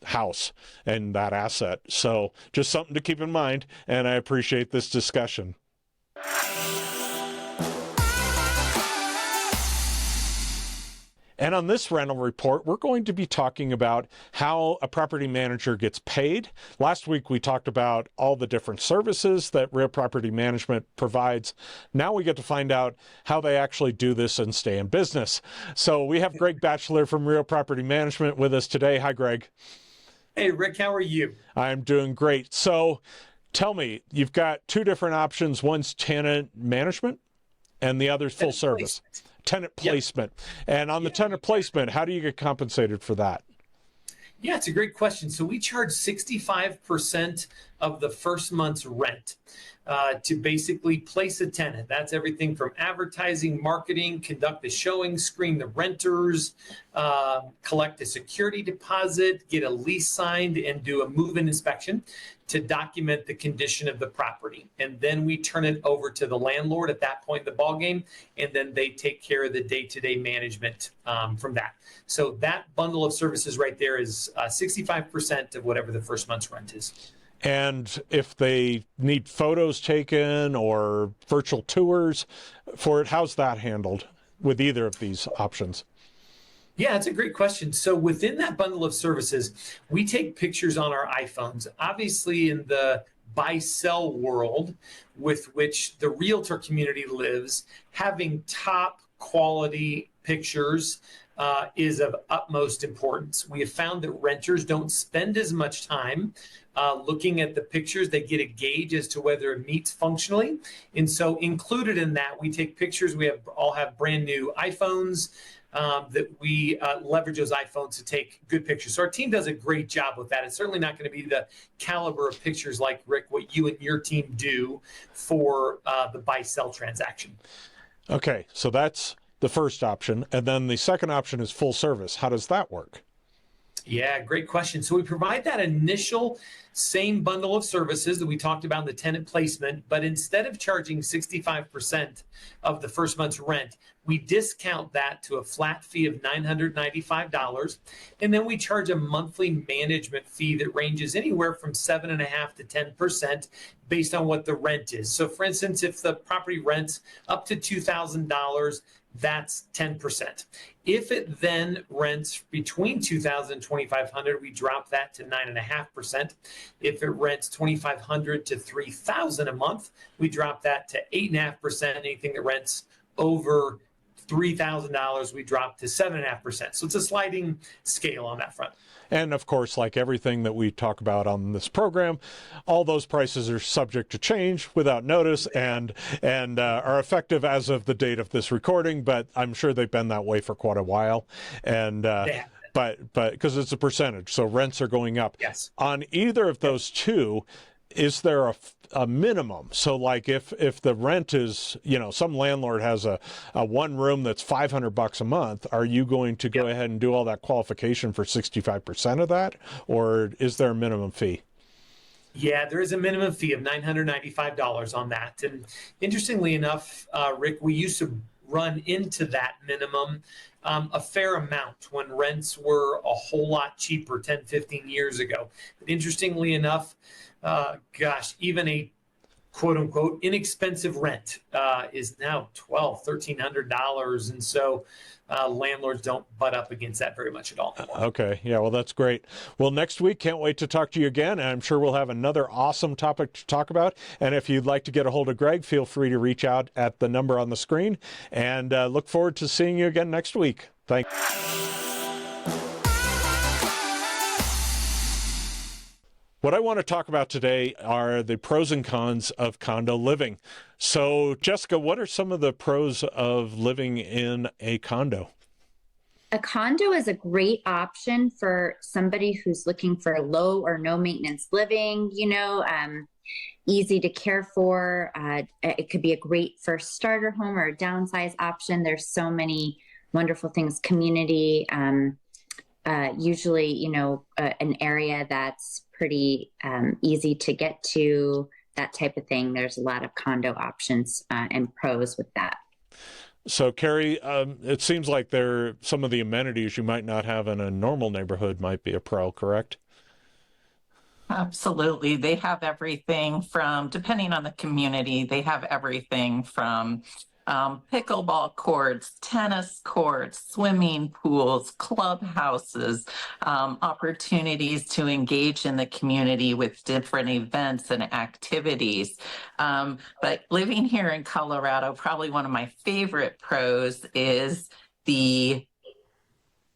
Speaker 1: house and that asset? So just something to keep in mind, and I appreciate this discussion. And on this rental report, we're going to be talking about how a property manager gets paid. Last week, we talked about all the different services that Real Property Management provides. Now we get to find out how they actually do this and stay in business. So we have Greg Batchelor from Real Property Management with us today. Hi, Greg.
Speaker 7: Hey, Rick, how are you?
Speaker 1: I'm doing great. So tell me, you've got 2 different options. One's tenant management and the other's full service. Tenant placement. Yep. And on the tenant placement, how do you get compensated for that?
Speaker 7: Yeah, it's a great question. So we charge 65% of the first month's rent to basically place a tenant. That's everything from advertising, marketing, conduct the showing, screen the renters, collect a security deposit, get a lease signed, and do a move-in inspection to document the condition of the property. And then we turn it over to the landlord at that point in the ballgame, and then they take care of the day-to-day management from that. So that bundle of services right there is 65% of whatever the first month's rent is.
Speaker 1: And if they need photos taken or virtual tours for it, how's that handled with either of these options?
Speaker 7: Yeah, that's a great question. So within that bundle of services, we take pictures on our iPhones. Obviously, in the buy-sell world with which the realtor community lives, having top quality pictures is of utmost importance. We have found that renters don't spend as much time looking at the pictures. They get a gauge as to whether it meets functionally. And so included in that, we take pictures. We all have brand new iPhones. that we leverage those iPhones to take good pictures. So our team does a great job with that. It's certainly not going to be the caliber of pictures like, Rick, what you and your team do for the buy-sell transaction.
Speaker 1: Okay, so that's the first option. And then the second option is full service. How does that work?
Speaker 7: Yeah, great question. So we provide that initial same bundle of services that we talked about in the tenant placement, but instead of charging 65% of the first month's rent, we discount that to a flat fee of $995. And then we charge a monthly management fee that ranges anywhere from 7.5% to 10% based on what the rent is. So for instance, if the property rents up to $2,000, that's 10%. If it then rents between $2,000 and $2,500, we drop that to 9.5%. If it rents $2,500 to $3,000 a month, we drop that to 8.5%. Anything that rents over $3,000, we drop to 7.5%. So it's a sliding scale on that front.
Speaker 1: And of course, like everything that we talk about on this program, all those prices are subject to change without notice and are effective as of the date of this recording. But I'm sure they've been that way for quite a while. And but because it's a percentage, so rents are going up.
Speaker 7: Yes.
Speaker 1: On either of those two, is there a minimum? So like if the rent is, some landlord has a one room that's $500 a month, are you going to go ahead and do all that qualification for 65% of that? Or is there a minimum fee?
Speaker 7: Yeah, there is a minimum fee of $995 on that. And interestingly enough, Rick, we used to run into that minimum a fair amount when rents were a whole lot cheaper 10, 15 years ago. But interestingly enough, even a quote unquote inexpensive rent is now $1,200-$1,300. And so landlords don't butt up against that very much at all anymore.
Speaker 1: Okay. Yeah, well, that's great. Well, next week, can't wait to talk to you again. And I'm sure we'll have another awesome topic to talk about. And if you'd like to get a hold of Greg, feel free to reach out at the number on the screen. And look forward to seeing you again next week. Thanks. What I want to talk about today are the pros and cons of condo living. So, Jessica, what are some of the pros of living in a condo?
Speaker 4: A condo is a great option for somebody who's looking for low or no maintenance living, easy to care for. It could be a great first starter home or a downsize option. There's so many wonderful things. Community, usually, an area that's pretty easy to get to, that type of thing. There's a lot of condo options and pros with that.
Speaker 1: So, Carrie, it seems like some of the amenities you might not have in a normal neighborhood might be a pro, correct?
Speaker 2: Absolutely. They have everything from, depending on the community, they have everything from pickleball courts, tennis courts, swimming pools, clubhouses, opportunities to engage in the community with different events and activities. But living here in Colorado, probably one of my favorite pros is the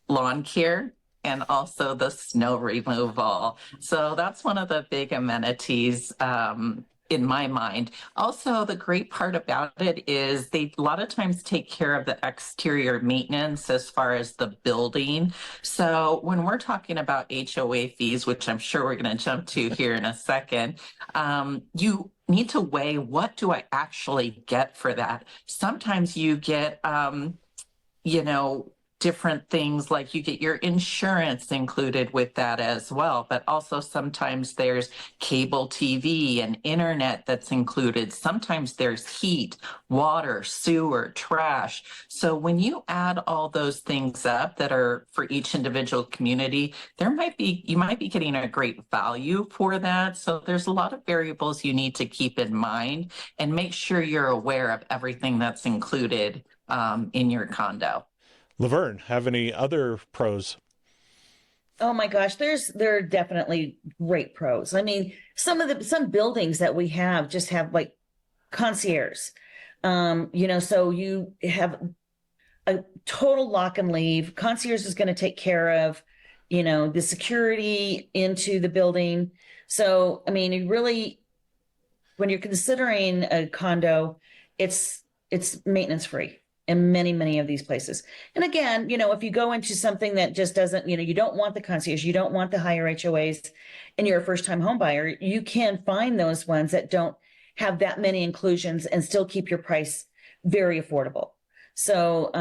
Speaker 2: lawn care and also the snow removal. So that's one of the big amenities in my mind. Also, the great part about it is they a lot of times take care of the exterior maintenance as far as the building. So when we're talking about HOA fees, which I'm sure we're going to jump to here in a second, you need to weigh, what do I actually get for that? Sometimes you get, different things, like you get your insurance included with that as well, but also sometimes there's cable TV and internet that's included. Sometimes there's heat, water, sewer, trash. So when you add all those things up that are for each individual community, you might be getting a great value for that. So there's a lot of variables you need to keep in mind and make sure you're aware of everything that's included in your condo.
Speaker 1: Laverne, have any other pros?
Speaker 5: Oh my gosh, there are definitely great pros. I mean, some buildings that we have just have like concierge. So you have a total lock and leave. Concierge is going to take care of, the security into the building. So, I mean, you really, when you're considering a condo, it's maintenance free. in many of these places. And again, if you go into something that just doesn't, you don't want the concierge, you don't want the higher HOAs, and you're a first-time home buyer, you can find those ones that don't have that many inclusions and still keep your price very affordable. So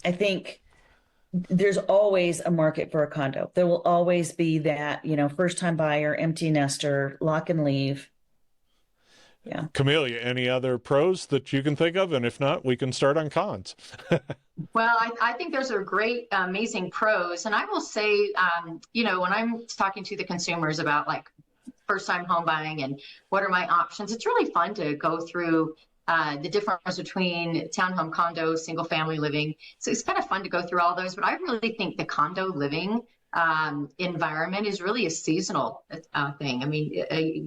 Speaker 5: I think there's always a market for a condo. There will always be that, first-time buyer, empty nester, lock and leave. Yeah.
Speaker 1: Camelia, any other pros that you can think of? And if not, we can start on cons.
Speaker 3: Well, I think those are great, amazing pros. And I will say, when I'm talking to the consumers about like first time home buying and what are my options, it's really fun to go through the difference between townhome, condo, single family living. So it's kind of fun to go through all those. But I really think the condo living environment is really a seasonal thing. I mean,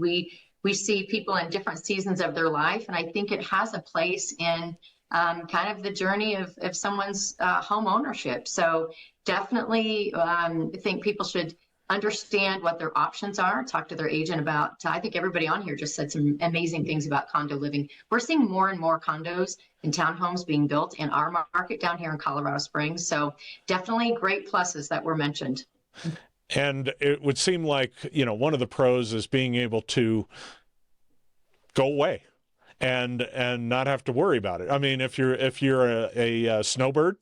Speaker 3: we see people in different seasons of their life, and I think it has a place in kind of the journey of someone's home ownership. So definitely think people should understand what their options are, talk to their agent about, I think everybody on here just said some amazing things about condo living. We're seeing more and more condos and townhomes being built in our market down here in Colorado Springs. So definitely great pluses that were mentioned.
Speaker 1: And it would seem like, one of the pros is being able to go away and not have to worry about it. I mean, if you're a snowbird,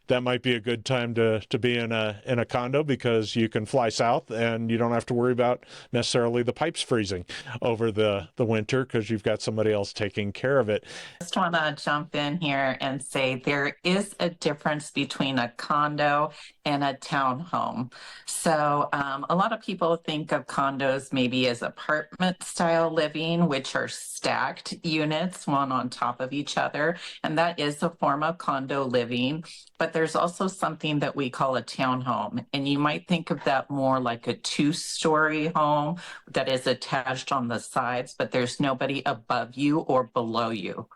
Speaker 1: that might be a good time to be in a condo, because you can fly south and you don't have to worry about necessarily the pipes freezing over the winter, because you've got somebody else taking care of it.
Speaker 2: I just want to jump in here and say there is a difference between a condo and a townhome. So a lot of people think of condos maybe as apartment style living, which are stacked units, one on top of each other. And that is a form of condo living. But there's also something that we call a townhome. And you might think of that more like a two-story home that is attached on the sides, but there's nobody above you or below you.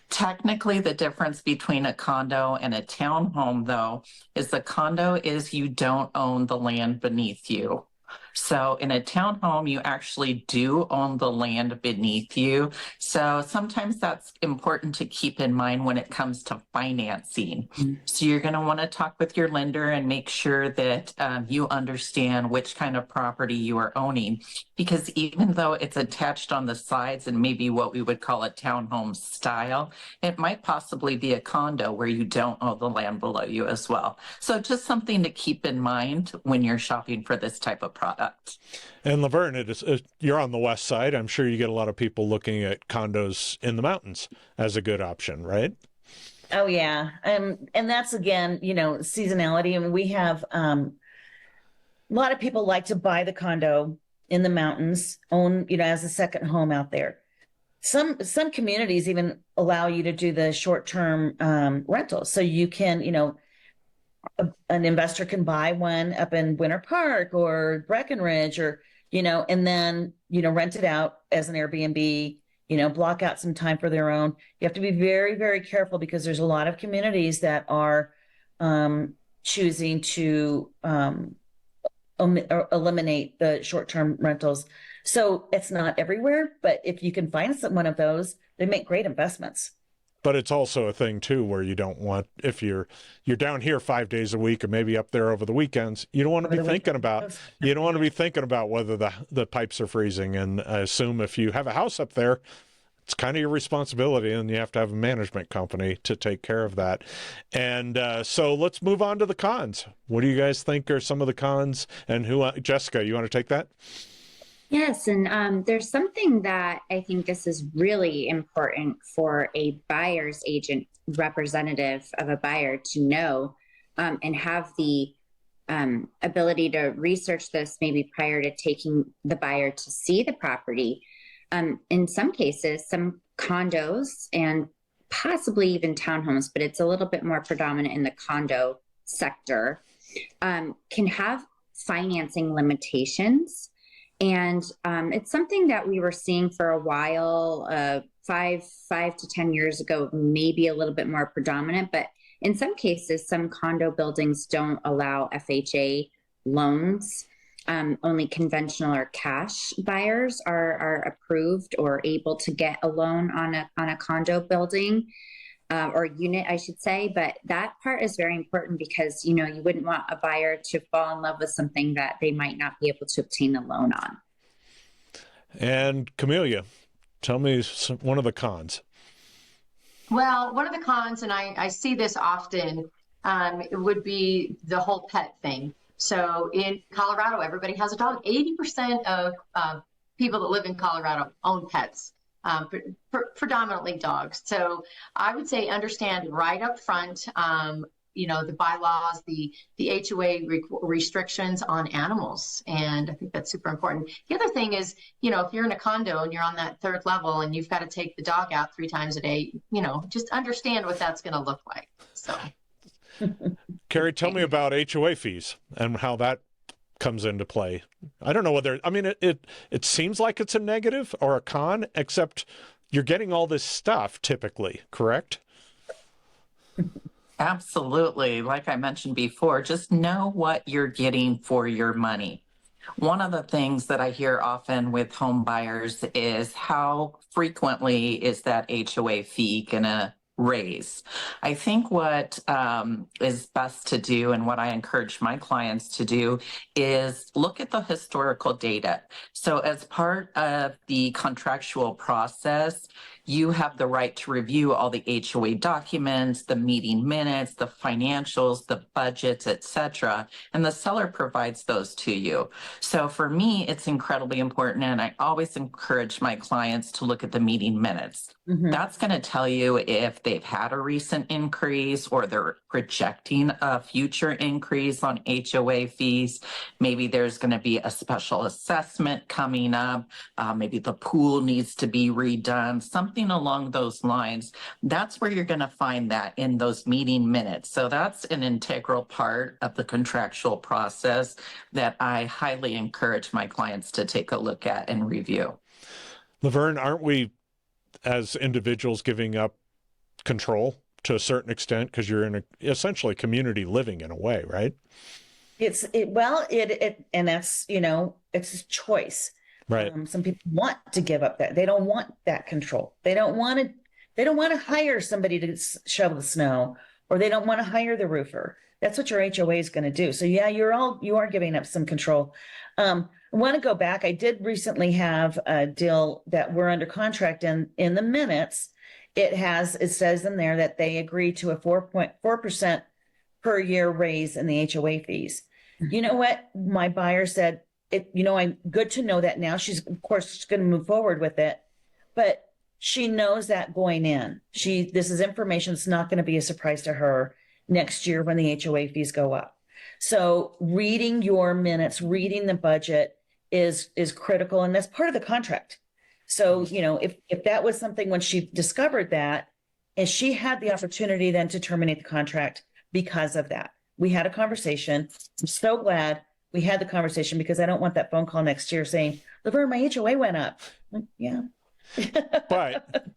Speaker 2: Technically, the difference between a condo and a townhome, though, is the condo is you don't own the land beneath you. So in a townhome, you actually do own the land beneath you. So sometimes that's important to keep in mind when it comes to financing. So you're going to want to talk with your lender and make sure that you understand which kind of property you are owning. Because even though it's attached on the sides and maybe what we would call a townhome style, it might possibly be a condo where you don't own the land below you as well. So just something to keep in mind when you're shopping for this type of product.
Speaker 1: And Laverne, you're on the west side. I'm sure you get a lot of people looking at condos in the mountains as a good option, right?
Speaker 5: Oh yeah, and that's again, seasonality. I mean, we have a lot of people like to buy the condo in the mountains, own as a second home out there. Some communities even allow you to do the short-term rentals, so you can an investor can buy one up in Winter Park or Breckenridge or, and then, rent it out as an Airbnb, block out some time for their own. You have to be very, very careful, because there's a lot of communities that are choosing to eliminate the short-term rentals. So it's not everywhere, but if you can find one of those, they make great investments.
Speaker 1: But it's also a thing too where you don't want, if you're down here 5 days a week or maybe up there over the weekends, you don't want to be thinking about whether the pipes are freezing. And I assume if you have a house up there, it's kind of your responsibility, and you have to have a management company to take care of that. And so let's move on to the cons. What do you guys think are some of the cons? And Jessica, you want to take that?
Speaker 4: Yes, and there's something that I think this is really important for a buyer's agent, representative of a buyer, to know and have the ability to research this maybe prior to taking the buyer to see the property. In some cases, some condos and possibly even townhomes, but it's a little bit more predominant in the condo sector, can have financing limitations. And it's something that we were seeing for a while, 5 to 10 years ago, maybe a little bit more predominant. But in some cases, some condo buildings don't allow FHA loans. Only conventional or cash buyers are approved or able to get a loan on a condo building. or unit, I should say. But that part is very important because, you wouldn't want a buyer to fall in love with something that they might not be able to obtain a loan on.
Speaker 1: And Camelia, tell me one of the cons.
Speaker 3: Well, one of the cons, and I see this often, it would be the whole pet thing. So in Colorado, everybody has a dog. 80% of people that live in Colorado own pets, predominantly dogs. So I would say understand right up front, the bylaws, the HOA restrictions on animals. And I think that's super important. The other thing is, if you're in a condo and you're on that third level and you've got to take the dog out 3 times a day, just understand what that's going to look like. So,
Speaker 1: Carrie, tell me about HOA fees and how that comes into play. I don't know whether, it seems like it's a negative or a con, except you're getting all this stuff typically, correct?
Speaker 2: Absolutely. Like I mentioned before, just know what you're getting for your money. One of the things that I hear often with home buyers is how frequently is that HOA fee going to raise? I think what is best to do, and what I encourage my clients to do, is look at the historical data. So as part of the contractual process, you have the right to review all the HOA documents, the meeting minutes, the financials, the budgets, etc. And the seller provides those to you. So for me, it's incredibly important. And I always encourage my clients to look at the meeting minutes.
Speaker 5: Mhm.
Speaker 2: That's going to tell you if they've had a recent increase or they're projecting a future increase on HOA fees. Maybe there's going to be a special assessment coming up. Maybe the pool needs to be redone, something along those lines. That's where you're going to find that in those meeting minutes. So that's an integral part of the contractual process that I highly encourage my clients to take a look at and review.
Speaker 1: Laverne, aren't we as individuals giving up control to a certain extent because you're in essentially community living in a way, right?
Speaker 5: And that's, it's a choice.
Speaker 1: Right.
Speaker 5: Some people want to give up that. They don't want that control. They don't want to hire somebody to shovel the snow, or they don't want to hire the roofer. That's what your HOA is going to do. So yeah, you are giving up some control. I want to go back. I did recently have a deal that we're under contract in the minutes. It says in there that they agreed to a 4.4% per year raise in the HOA fees. You know what? My buyer said, I'm good to know that now. She's, of course, going to move forward with it, but she knows that going in. This is information that's not going to be a surprise to her next year when the HOA fees go up. So reading your minutes, reading the budget is critical, and that's part of the contract. So, if that was something when she discovered that, and she had the opportunity then to terminate the contract because of that. We had a conversation. I'm so glad we had the conversation, because I don't want that phone call next year saying, Laverne, my HOA went up. Like, yeah.
Speaker 1: But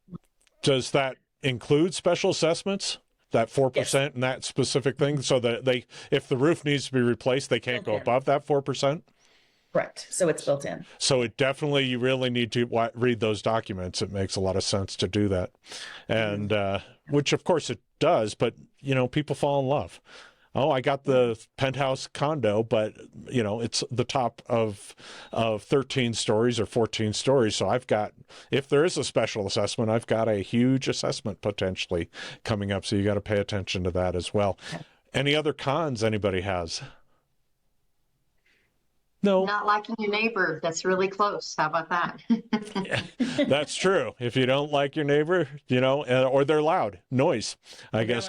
Speaker 1: does that include special assessments? That 4%
Speaker 5: Yes.
Speaker 1: and that specific thing, so that if the roof needs to be replaced, they can't go above that 4%?
Speaker 5: Correct. So it's built in.
Speaker 1: So you really need to read those documents. It makes a lot of sense to do that. And which of course it does, but people fall in love. Oh, I got the penthouse condo, but it's the top of 13 stories or 14 stories. So if there is a special assessment, I've got a huge assessment potentially coming up. So you got to pay attention to that as well. Any other cons anybody has? No.
Speaker 3: Not liking your neighbor that's really close. How about that?
Speaker 1: That's true. If you don't like your neighbor, or they're loud, noise, I guess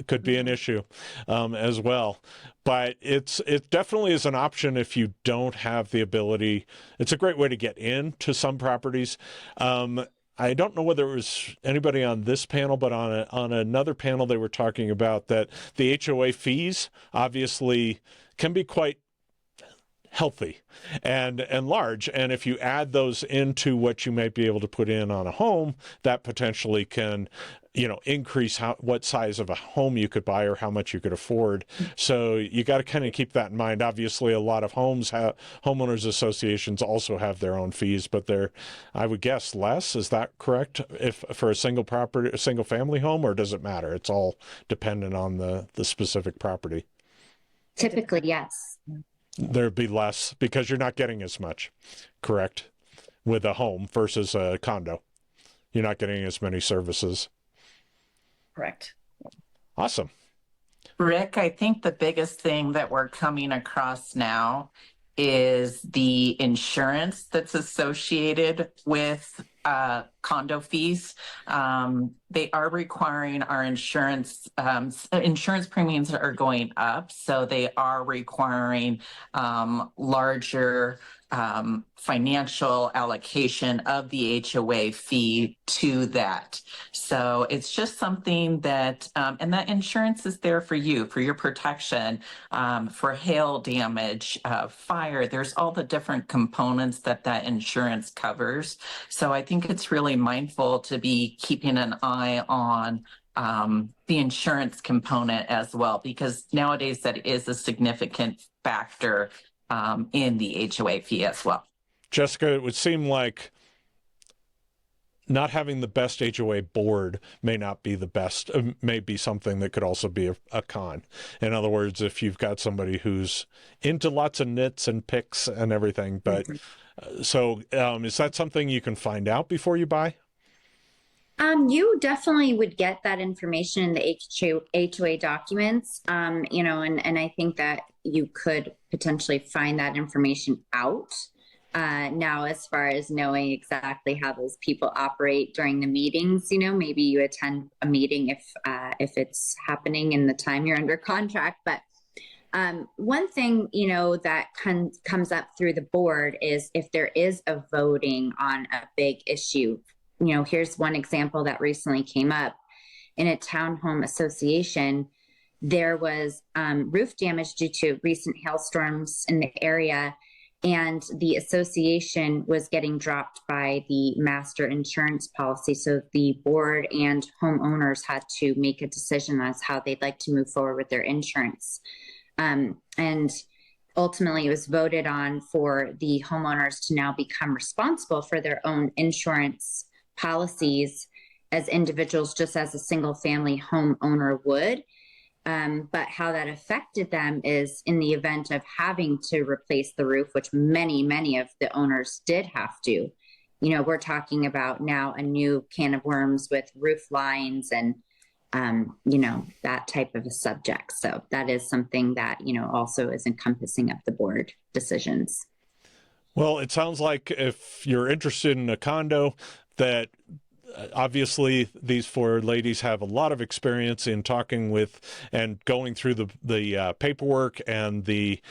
Speaker 1: could be an issue as well. But it definitely is an option if you don't have the ability. It's a great way to get into some properties. I don't know whether it was anybody on this panel, but on another panel, they were talking about that the HOA fees obviously can be quite healthy and large. And if you add those into what you might be able to put in on a home, that potentially can increase what size of a home you could buy or how much you could afford. So you got to kind of keep that in mind. Obviously, a lot of homeowners associations also have their own fees, but they're, I would guess, less. Is that correct? If for a single family home, or does it matter? It's all dependent on the specific property.
Speaker 4: Typically, yes.
Speaker 1: There'd be less because you're not getting as much, correct? With a home versus a condo, you're not getting as many services.
Speaker 5: Correct.
Speaker 1: Awesome.
Speaker 2: Rick, I think the biggest thing that we're coming across now is the insurance that's associated with condo fees. They are requiring our insurance premiums are going up, so they are requiring larger financial allocation of the HOA fee to that. So it's just something that, and that insurance is there for you, for your protection, for hail damage, fire. There's all the different components that insurance covers. So I think it's really mindful to be keeping an eye on the insurance component as well, because nowadays that is a significant factor in the HOA fee as well.
Speaker 1: Jessica, it would seem like not having the best HOA board may not be the best, may be something that could also be a con. In other words, if you've got somebody who's into lots of nits and picks and everything, but so is that something you can find out before you buy?
Speaker 4: You definitely would get that information in the HOA documents, and I think that you could potentially find that information out. Now, as far as knowing exactly how those people operate during the meetings, maybe you attend a meeting if it's happening in the time you're under contract. But one thing, that comes up through the board is if there is a voting on a big issue. Here's one example that recently came up in a townhome association. There was roof damage due to recent hailstorms in the area, and the association was getting dropped by the master insurance policy. So the board and homeowners had to make a decision as how they'd like to move forward with their insurance. And ultimately, it was voted on for the homeowners to now become responsible for their own insurance policies as individuals, just as a single family homeowner would. But how that affected them is in the event of having to replace the roof, which many of the owners did have to. We're talking about now a new can of worms with roof lines and, that type of a subject. So that is something that, also is encompassing of the board decisions.
Speaker 1: Well, it sounds like if you're interested in a condo, that obviously these four ladies have a lot of experience in talking with and going through the paperwork and the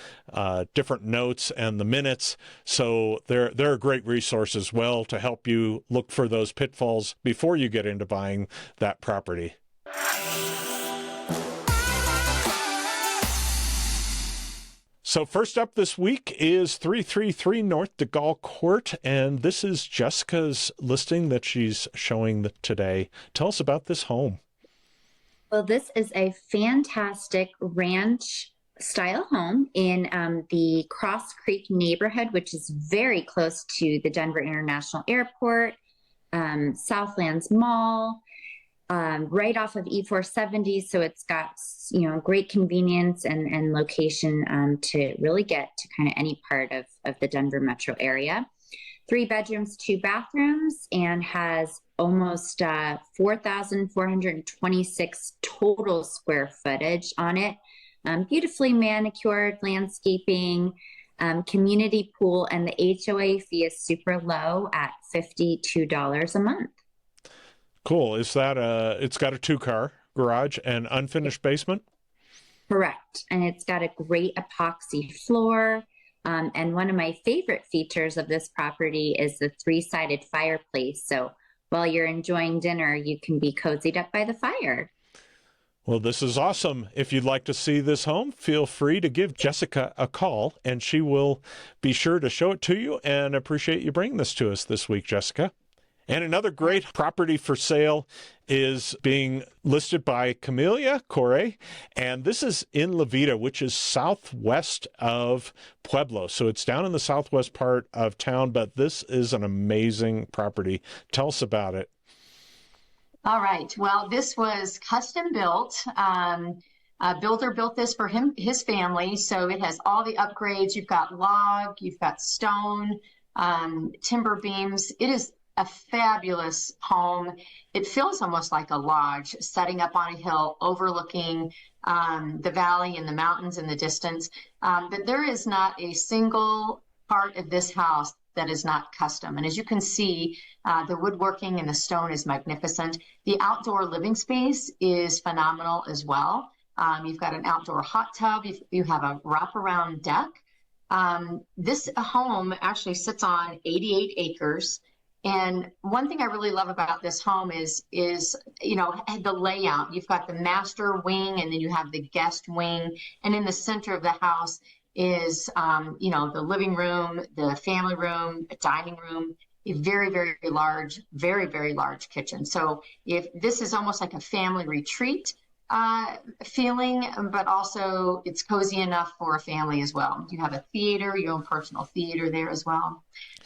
Speaker 1: different notes and the minutes. So they're a great resource as well to help you look for those pitfalls before you get into buying that property. So first up this week is 333 North DeGaulle Court, and this is Jessica's listing that she's showing today. Tell us about this home.
Speaker 4: Well, this is a fantastic ranch-style home in the Cross Creek neighborhood, which is very close to the Denver International Airport, Southlands Mall, right off of E470. So it's got, great convenience and location to really get to kind of any part of the Denver metro area. 3 bedrooms, 2 bathrooms, and has almost 4,426 total square footage on it. Beautifully manicured landscaping, community pool, and the HOA fee is super low at $52 a month.
Speaker 1: Cool. Is that it's got a 2-car garage and unfinished basement?
Speaker 4: Correct. And it's got a great epoxy floor. And one of my favorite features of this property is the 3-sided fireplace. So while you're enjoying dinner, you can be cozied up by the fire.
Speaker 1: Well, this is awesome. If you'd like to see this home, feel free to give Jessica a call, and she will be sure to show it to you, and appreciate you bringing this to us this week, Jessica. And another great property for sale is being listed by Camellia Corre, and this is in La Vida, which is southwest of Pueblo. So it's down in the southwest part of town, but this is an amazing property. Tell us about it.
Speaker 3: All right. Well, this was custom built. A builder built this for his family. So it has all the upgrades. You've got log, you've got stone, timber beams. It is a fabulous home. It feels almost like a lodge, setting up on a hill overlooking the valley and the mountains in the distance. But there is not a single part of this house that is not custom. And as you can see, the woodworking and the stone is magnificent. The outdoor living space is phenomenal as well. You've got an outdoor hot tub. You have a wraparound deck. This home actually sits on 88 acres. And one thing I really love about this home is the layout. You've got the master wing, and then you have the guest wing. And in the center of the house is, the living room, the family room, the dining room, a very, very large, very, very large kitchen. So if this is almost like a family retreat feeling, but also it's cozy enough for a family as well. You have a theater, your own personal theater there as well.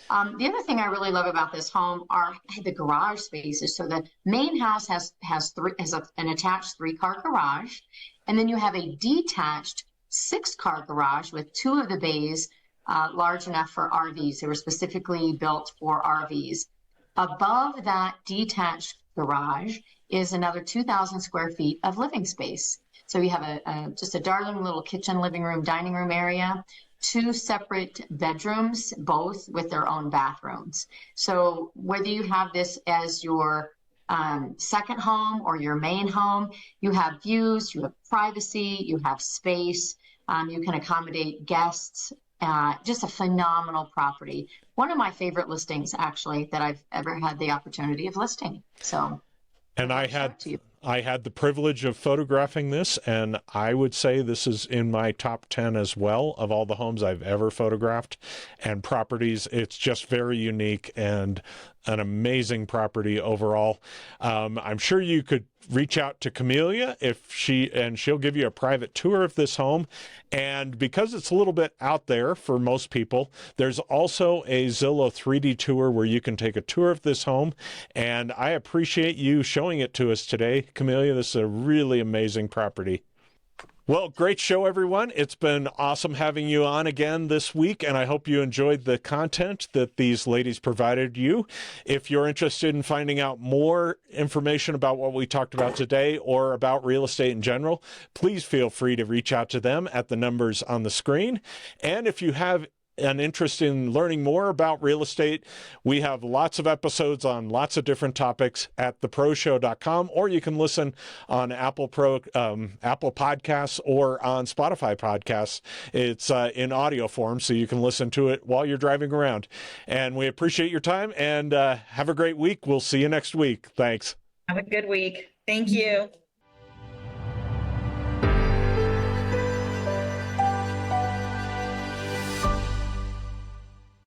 Speaker 3: The other thing I really love about this home are the garage spaces. So the main house has an attached 3-car garage, and then you have a detached 6-car garage with 2 of the bays large enough for RVs. They were specifically built for RVs. Above that detached garage is another 2,000 square feet of living space. So you have just a darling little kitchen, living room, dining room area, 2 separate bedrooms, both with their own bathrooms. So whether you have this as your second home or your main home, you have views, you have privacy, you have space, you can accommodate guests. Just a phenomenal property. One of my favorite listings, actually, that I've ever had the opportunity of listing. So,
Speaker 1: and I had the privilege of photographing this, and I would say this is in my top 10 as well of all the homes I've ever photographed and properties. It's just very unique and an amazing property overall. I'm sure you could reach out to Camellia she'll give you a private tour of this home. And because it's a little bit out there for most people, there's also a Zillow 3D tour where you can take a tour of this home. And I appreciate you showing it to us today, Camellia. This is a really amazing property. Well, great show, everyone. It's been awesome having you on again this week, and I hope you enjoyed the content that these ladies provided you. If you're interested in finding out more information about what we talked about today or about real estate in general, please feel free to reach out to them at the numbers on the screen. And if you have an interest in learning more about real estate, we have lots of episodes on lots of different topics at theproshow.com, or you can listen on Apple Podcasts or on Spotify Podcasts. It's in audio form, so you can listen to it while you're driving around. And we appreciate your time, and have a great week. We'll see you next week. Thanks.
Speaker 5: Have a good week. Thank you.